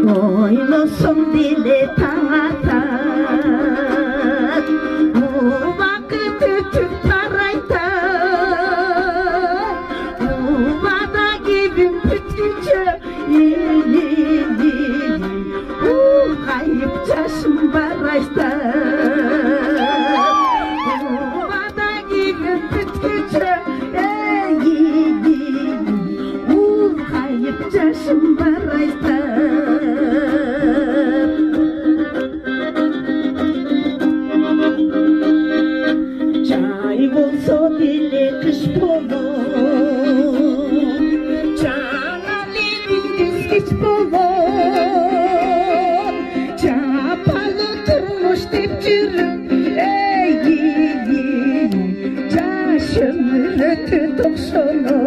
Oynosum dile taң атат, убакыт өтүп барайтат, убада кебим бүткүнчө кайып жашым барайтат, убада кебим бүткүнчө кайып жашым барайтат. Болсо деле кыш болот, жаңа лебиңиз кеч болот, жапалы турмуш деп жүрүп, жаш өмүр өтөт окшоно.